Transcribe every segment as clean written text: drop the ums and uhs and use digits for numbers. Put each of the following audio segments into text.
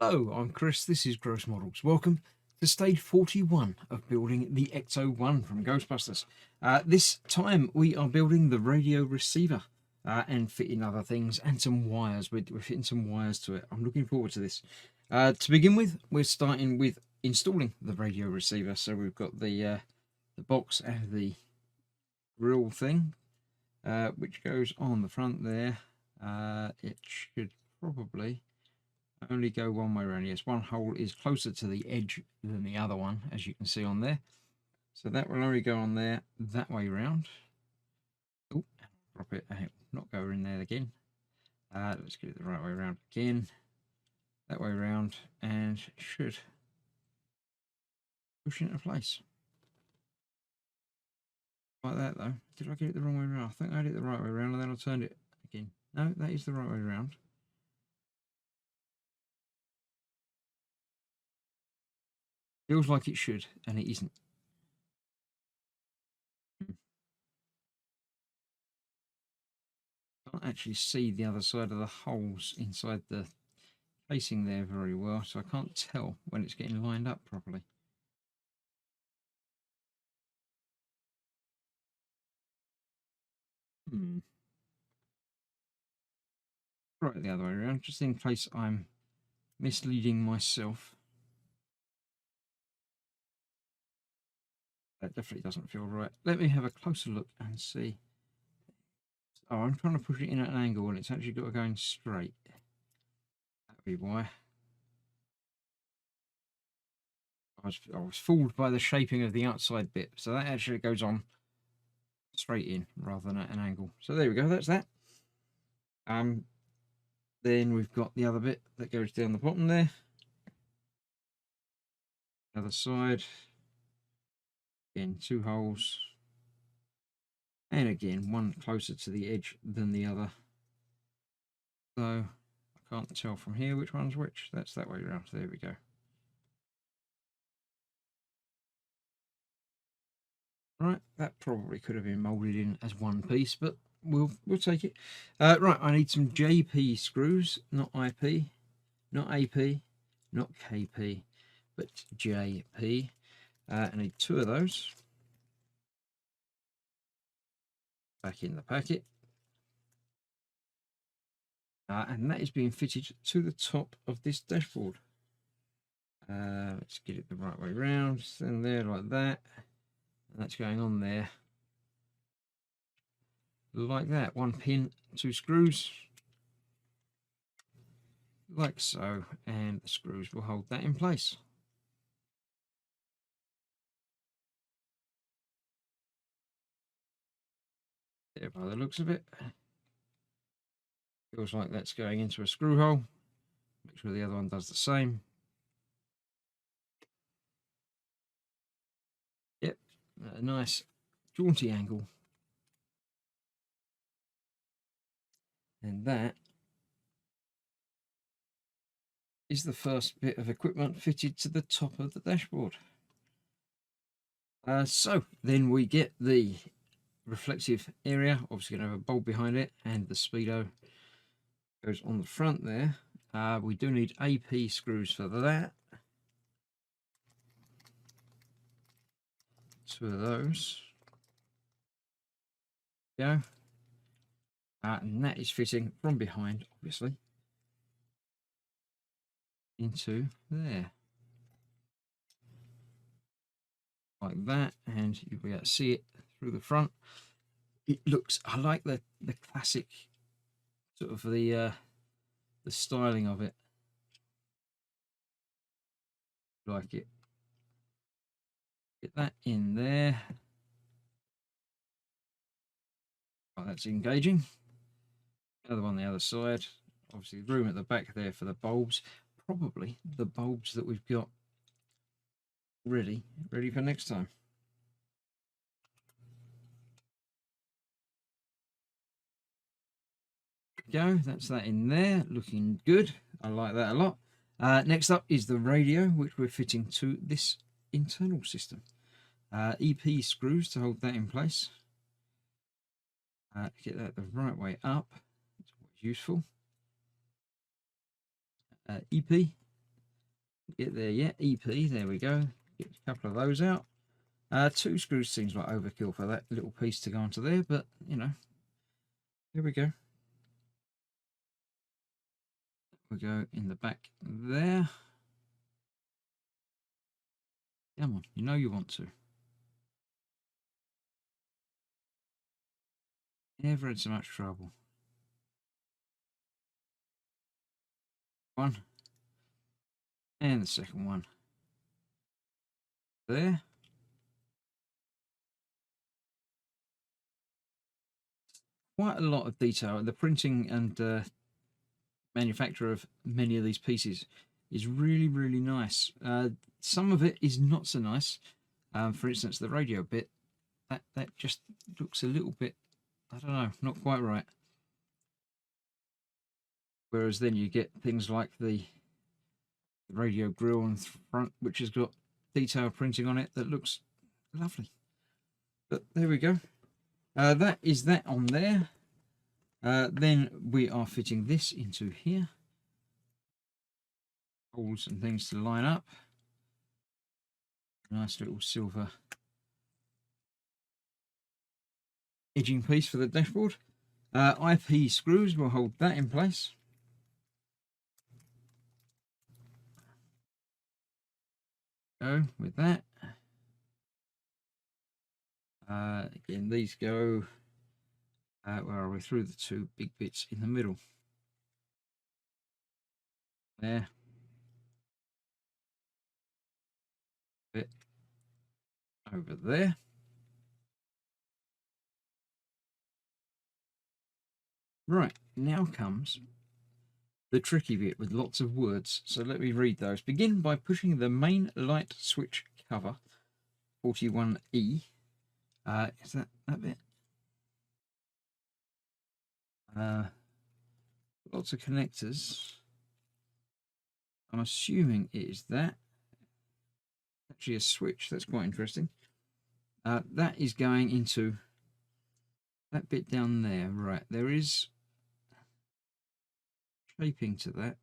Hello, I'm Chris. This is Gross Models. Welcome to stage 41 of building the Ecto-1 from Ghostbusters. This time we are building the radio receiver and fitting other things and some wires. We're fitting some wires to it. I'm looking forward to this. To begin with, we're starting with installing the radio receiver. So we've got the box and the grill thing, which goes on the front there. It should probably only go one way around. Yes, one hole is closer to the edge than the other one, as you can see on there. So that will only go on there that way round. Oh, drop it. Not go in there again. Let's get it the right way around again. That way around, and should push into place. Like that though. Did I get it the wrong way around? I think I had it the right way around, and then I turned it again. No, that is the right way around. Feels like it should, and it isn't. Can't actually see the other side of the holes inside the casing there very well, so I can't tell when it's getting lined up properly. Right, the other way around, just in case I'm misleading myself. That definitely doesn't feel right. Let me have a closer look and see. Oh, I'm trying to push it in at an angle and it's actually got to go in straight. That'd be why. I was fooled by the shaping of the outside bit. So that actually goes on straight in rather than at an angle. So there we go, that's that. Then we've got the other bit that goes down the bottom there. Other side. Again, two holes. And again, one closer to the edge than the other. So I can't tell from here which one's which. That's that way around. There we go. Right, that probably could have been moulded in as one piece, but we'll take it. Right, I need some JP screws, not IP, not AP, not KP, but JP. I need two of those. Back in the packet. And that is being fitted to the top of this dashboard. Let's get it the right way round, and there like that. And that's going on there like that. One pin, two screws, like so, and the screws will hold that in place. There, by the looks of it, feels like that's going into a screw hole. Make sure the other one does the same. Yep, a nice jaunty angle. And that is the first bit of equipment fitted to the top of the dashboard. So then we get the reflective area, obviously going to have a bulb behind it, and the speedo goes on the front there. We do need AP screws for that. Two of those. Go. And that is fitting from behind, obviously, into there. Like that, and you'll be able to see it through the front. It looks, I like the classic sort of the styling of it. Like it. Get that in there. Oh, that's engaging. Another one on the other side. Obviously, room at the back there for the bulbs. Probably the bulbs that we've got ready for next time. Go, that's that in there, looking good. I like that a lot. Next up is the radio, which we're fitting to this internal system. EP screws to hold that in place. Get that the right way up. It's always useful. EP, Get there yet? EP, there we go. Get a couple of those out. 2 screws seems like overkill for that little piece to go onto there, but you know, here we go. We go in the back there. Come on, you know you want to. Never had so much trouble. One. And the second one. There. Quite a lot of detail. The printing and manufacture of many of these pieces is really, really nice. Some of it is not so nice. For instance, the radio bit, that just looks a little bit, I don't know, not quite right. Whereas then you get things like the radio grill on the front, which has got detail printing on it that looks lovely. But there we go. That is that on there. Then we are fitting this into here. Holes and things to line up. Nice little silver edging piece for the dashboard. IP screws will hold that in place. Go with that. Again, these go where are we, through the 2 big bits in the middle. There. Bit over there. Right, now comes the tricky bit with lots of words. So let me read those. Begin by pushing the main light switch cover, 41E. Is that bit? Lots of connectors. I'm assuming it is that. Actually a switch, that's quite interesting. That is going into that bit down there. Right, there is shaping to that.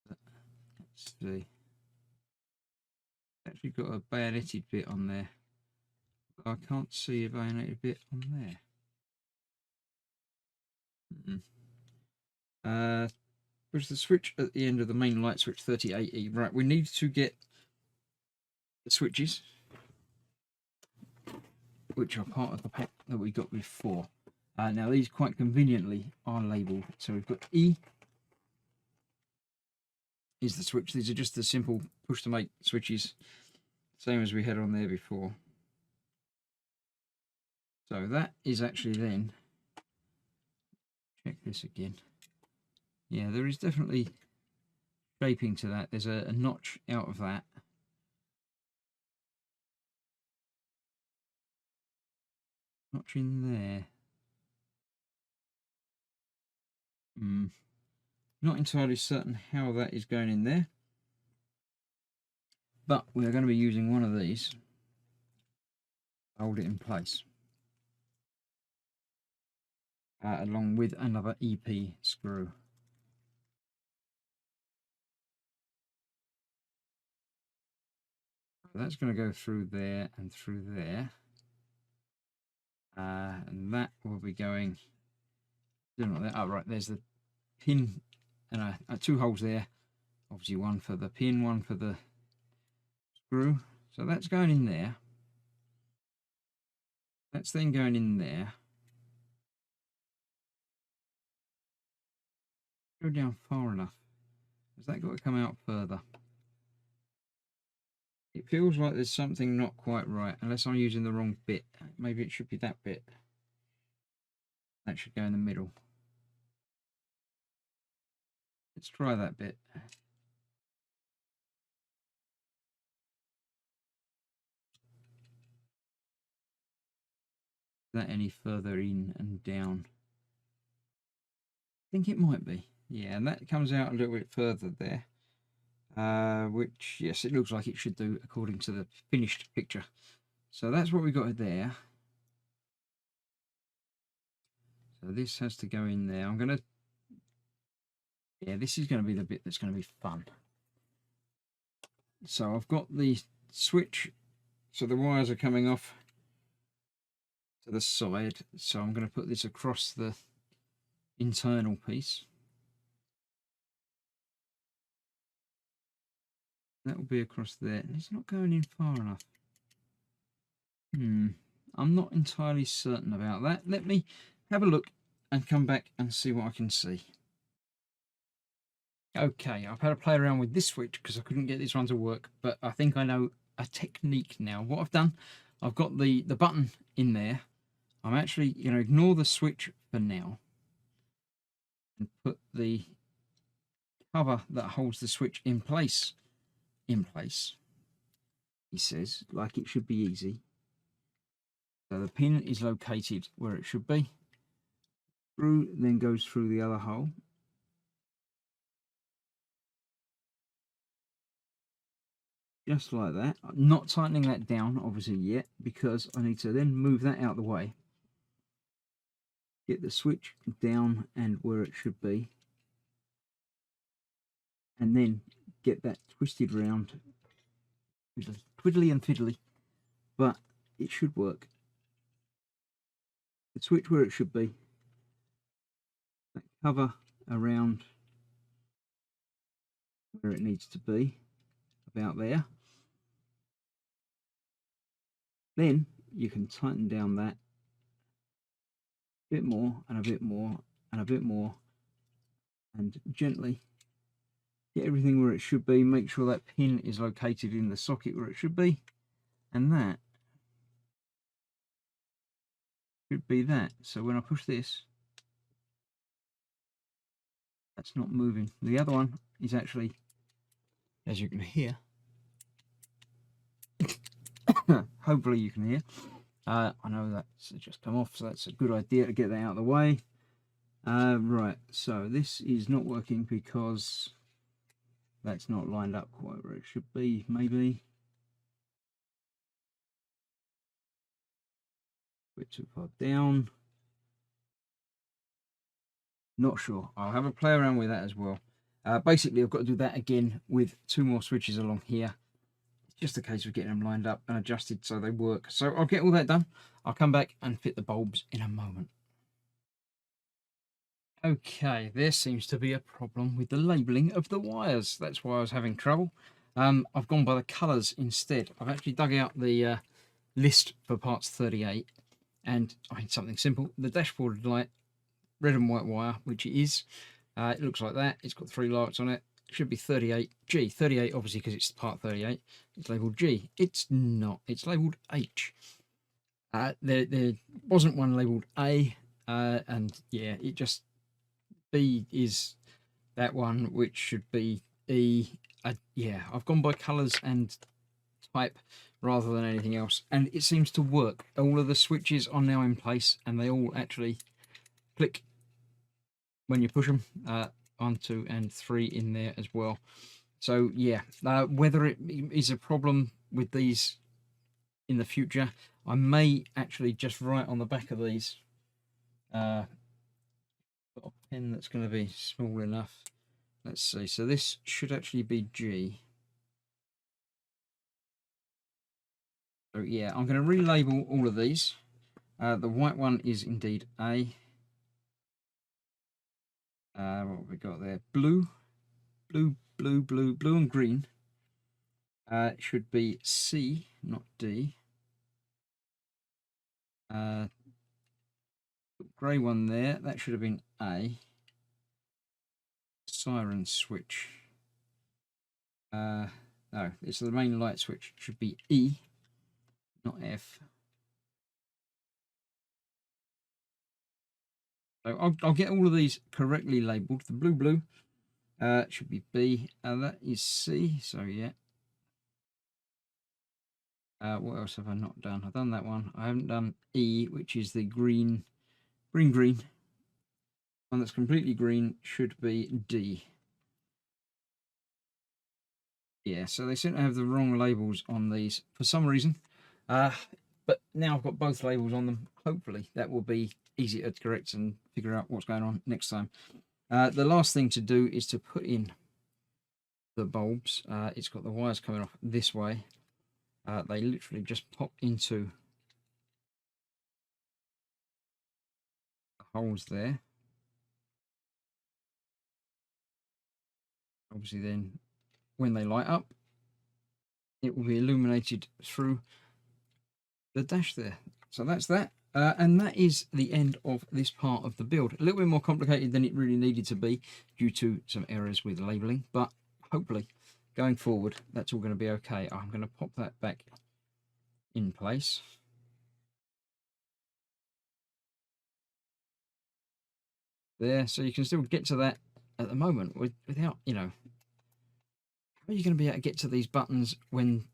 Let's see. Actually got a bayoneted bit on there. I can't see a bayoneted bit on there. Push the switch at the end of the main light switch 38E. Right, we need to get the switches, which are part of the pack that we got before. Now these quite conveniently are labelled. So we've got E is the switch. These are just the simple push to make switches, same as we had on there before. So that is actually then, check this again. Yeah, there is definitely shaping to that. There's a notch out of that. Notch in there. Not entirely certain how that is going in there. But we are going to be using one of these to hold it in place. Along with another EP screw. That's going to go through there and through there. And that will be going... Oh, right, there's the pin and 2 holes there. Obviously one for the pin, one for the screw. So that's going in there. That's then going in there. Go down far enough. Has that got to come out further? It feels like there's something not quite right, unless I'm using the wrong bit. Maybe it should be that bit. That should go in the middle. Let's try that bit. Is that any further in and down? I think it might be. Yeah, and that comes out a little bit further there. Which, yes, it looks like it should do according to the finished picture. So that's what we got there. So this has to go in there. I'm going to... Yeah, this is going to be the bit that's going to be fun. So I've got the switch, so the wires are coming off to the side. So I'm going to put this across the internal piece. That will be across there. And it's not going in far enough. I'm not entirely certain about that. Let me have a look and come back and see what I can see. Okay, I've had a play around with this switch because I couldn't get this one to work, but I think I know a technique now. What I've done, I've got the button in there. I'm actually going to ignore the switch for now and put the cover that holds the switch in place, he says, like it should be easy. So the pin is located where it should be. Screw then goes through the other hole. Just like that. I'm not tightening that down, obviously, yet, because I need to then move that out of the way. Get the switch down and where it should be. And then get that twisted round. Twiddly and fiddly. But it should work. The switch where it should be. That cover around where it needs to be. About there. Then you can tighten down that a bit more and a bit more and a bit more, and gently get everything where it should be. Make sure that pin is located in the socket where it should be, and that should be that. So when I push this, that's not moving. The other one is actually, as you can hear, hopefully you can hear. I know that's just come off, so that's a good idea to get that out of the way. Right, so this is not working because that's not lined up quite where it should be, maybe. A bit too far down. Not sure. I'll have a play around with that as well. Basically, I've got to do that again with 2 more switches along here. It's just a case of getting them lined up and adjusted so they work. So I'll get all that done. I'll come back and fit the bulbs in a moment. Okay, there seems to be a problem with the labelling of the wires. That's why I was having trouble. I've gone by the colours instead. I've actually dug out the list for parts 38, and I mean something simple. The dashboard light, red and white wire, which it is. It looks like that. It's got 3 lights on it. It should be 38G. 38, obviously, because it's part 38. It's labelled G. It's not. It's labelled H. There wasn't one labelled A, and yeah, it just... B is that one, which should be E. Yeah, I've gone by colours and type rather than anything else, and it seems to work. All of the switches are now in place, and they all actually click when you push them. 1, 2 and 3 in there as well. So yeah, whether it is a problem with these in the future, I may actually just write on the back of these. Got a pen that's going to be small enough. Let's see. So this should actually be G. So yeah, I'm going to relabel all of these. The white one is indeed A. What have we got there? Blue, blue, blue, blue, blue and green. Should be C, not D. Grey one there, that should have been A. Siren switch. No, it's the main light switch. Should be E, not F. So I'll get all of these correctly labelled. The blue should be B, and that is C. So yeah. What else have I not done? I've done that one. I haven't done E, which is the green. One that's completely green should be D. Yeah, so they seem to have the wrong labels on these for some reason. But now I've got both labels on them. Hopefully that will be easy to correct and figure out what's going on next time. The last thing to do is to put in the bulbs. It's got the wires coming off this way. They literally just pop into the holes there. Obviously then when they light up, it will be illuminated through the dash there. So that's that. And that is the end of this part of the build. A little bit more complicated than it really needed to be due to some errors with labeling, but hopefully going forward that's all going to be okay. I'm going to pop that back in place. There, so you can still get to that at the moment without, you know, how are you going to be able to get to these buttons when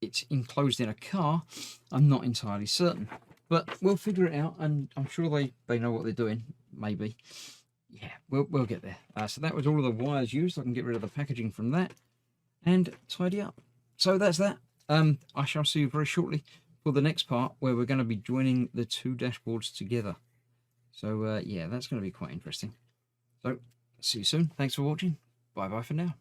it's enclosed in a car? I'm not entirely certain, but we'll figure it out, and I'm sure they know what they're doing. Maybe, yeah, we'll get there. So that was all of the wires used. I can get rid of the packaging from that and tidy up. So that's that. I shall see you very shortly for the next part, where we're going to be joining the two dashboards together. So yeah, that's going to be quite interesting. So see you soon. Thanks for watching. Bye bye for now.